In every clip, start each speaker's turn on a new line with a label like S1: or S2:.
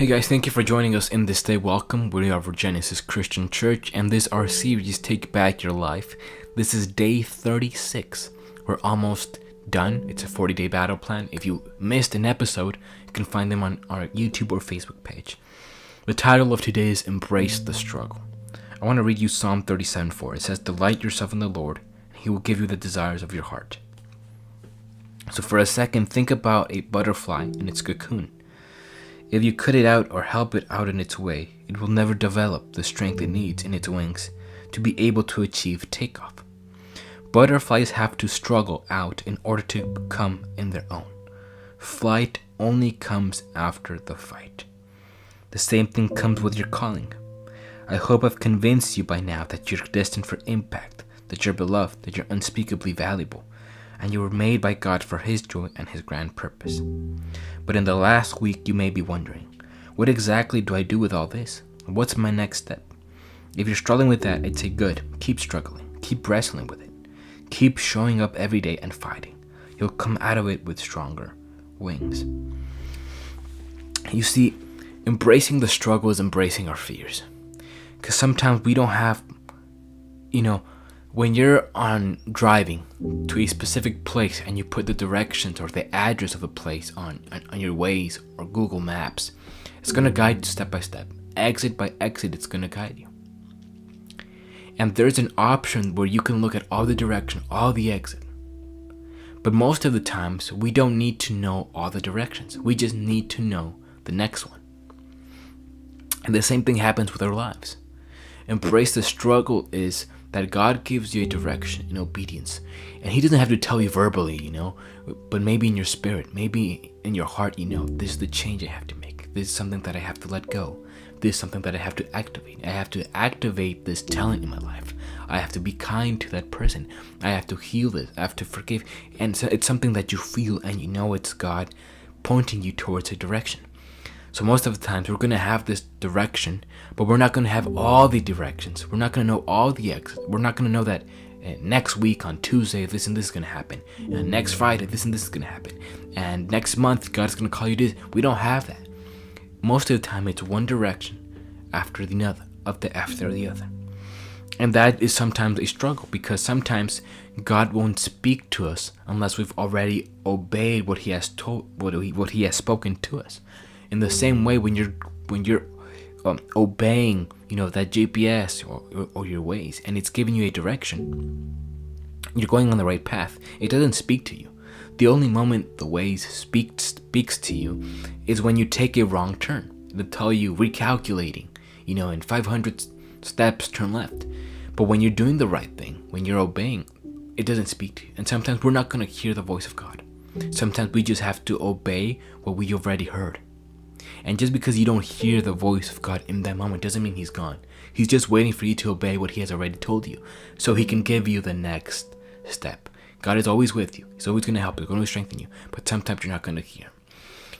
S1: Hey guys, thank you for joining us in this day. Welcome. We are Genesis Christian Church, and this our series, Take Back Your Life. This is day 36. We're almost done. It's a 40-day battle plan. If you missed an episode, you can find them on our YouTube or Facebook page. The title of today is Embrace the Struggle. I want to read you Psalm 37:4. It says, "Delight yourself in the Lord, and He will give you the desires of your heart." So for a second, think about a butterfly in its cocoon. If you cut it out or help it out in its way, it will never develop the strength it needs in its wings to be able to achieve takeoff. Butterflies have to struggle out in order to become in their own. Flight only comes after the fight. The same thing comes with your calling. I hope I've convinced you by now that you're destined for impact, that you're beloved, that you're unspeakably valuable, and you were made by God for His joy and His grand purpose. But in the last week, you may be wondering, what exactly do I do with all this? What's my next step? If you're struggling with that, I'd say good. Keep struggling. Keep wrestling with it. Keep showing up every day and fighting. You'll come out of it with stronger wings. You see, embracing the struggle is embracing our fears. Because sometimes we don't have, when you're driving to a specific place and you put the directions or the address of a place on your Waze or Google Maps, it's going to guide you step by step. Exit by exit, it's going to guide you. And there's an option where you can look at all the direction, all the exit. But most of the times, we don't need to know all the directions. We just need to know the next one. And the same thing happens with our lives. Embrace the struggle is that God gives you a direction in obedience. And He doesn't have to tell you verbally, but maybe in your spirit, maybe in your heart, this is the change I have to make. This is something that I have to let go. This is something that I have to activate. I have to activate this talent in my life. I have to be kind to that person. I have to heal this. I have to forgive. And so it's something that you feel and it's God pointing you towards a direction. So most of the times we're going to have this direction, but we're not going to have all the directions. We're not going to know all the exits. We're not going to know that next week on Tuesday, this and this is going to happen. And next Friday, this and this is going to happen. And next month, God's going to call you this. We don't have that. Most of the time, it's one direction after the other. And that is sometimes a struggle because sometimes God won't speak to us unless we've already obeyed what He has what He has spoken to us. In the same way, when you're obeying, that GPS or your Waze, and it's giving you a direction, you're going on the right path. It doesn't speak to you. The only moment the Waze speaks to you is when you take a wrong turn. They'll tell you recalculating, in 500 steps, turn left. But when you're doing the right thing, when you're obeying, it doesn't speak to you. And sometimes we're not going to hear the voice of God. Sometimes we just have to obey what we already heard. And just because you don't hear the voice of God in that moment doesn't mean He's gone. He's just waiting for you to obey what He has already told you so He can give you the next step. God is always with you. He's always going to help you. He's going to strengthen you. But sometimes you're not going to hear.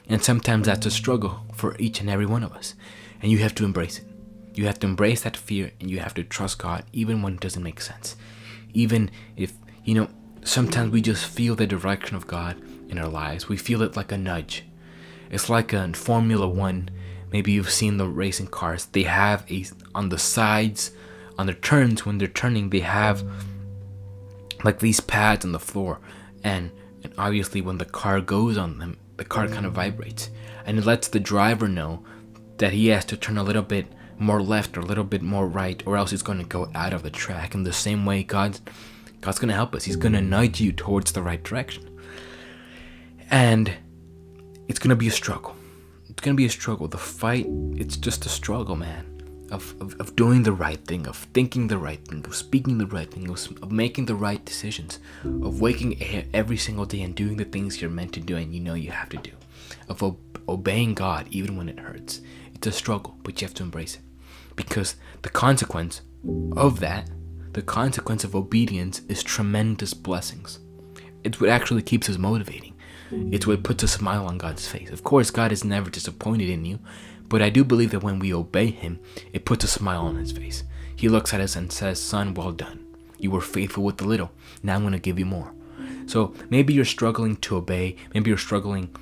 S1: And sometimes that's a struggle for each and every one of us. And you have to embrace it. You have to embrace that fear and you have to trust God even when it doesn't make sense. Even if, sometimes we just feel the direction of God in our lives. We feel it like a nudge. It's like in Formula 1. Maybe you've seen the racing cars. They have on the sides, on the turns, when they're turning, they have like these pads on the floor. And obviously when the car goes on them, the car kind of vibrates. And it lets the driver know that he has to turn a little bit more left or a little bit more right, or else he's going to go out of the track. In the same way, God's going to help us. He's going to nudge you towards the right direction. And it's going to be a struggle. It's going to be a struggle. The fight, it's just a struggle, man, of doing the right thing, of thinking the right thing, of speaking the right thing, of making the right decisions, of waking every single day and doing the things you're meant to do and you have to do, of obeying God even when it hurts. It's a struggle, but you have to embrace it. Because the consequence of that, the consequence of obedience is tremendous blessings. It's what actually keeps us motivating. It's what puts a smile on God's face. Of course, God is never disappointed in you, but I do believe that when we obey Him, it puts a smile on His face. He looks at us and says, "Son, well done. You were faithful with the little. Now I'm going to give you more." So maybe you're struggling to obey. Maybe you're struggling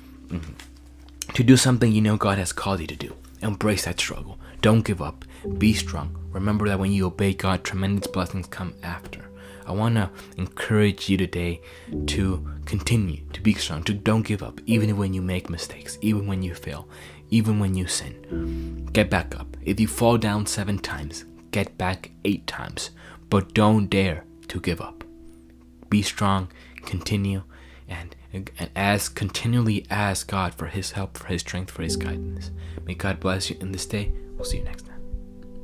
S1: to do something God has called you to do. Embrace that struggle. Don't give up. Be strong. Remember that when you obey God, tremendous blessings come after. I want to encourage you today to continue to be strong, to don't give up, even when you make mistakes, even when you fail, even when you sin. Get back up. If you fall down 7 times, get back 8 times, but don't dare to give up. Be strong, continue, and continually ask God for His help, for His strength, for His guidance. May God bless you in this day. We'll see you next time.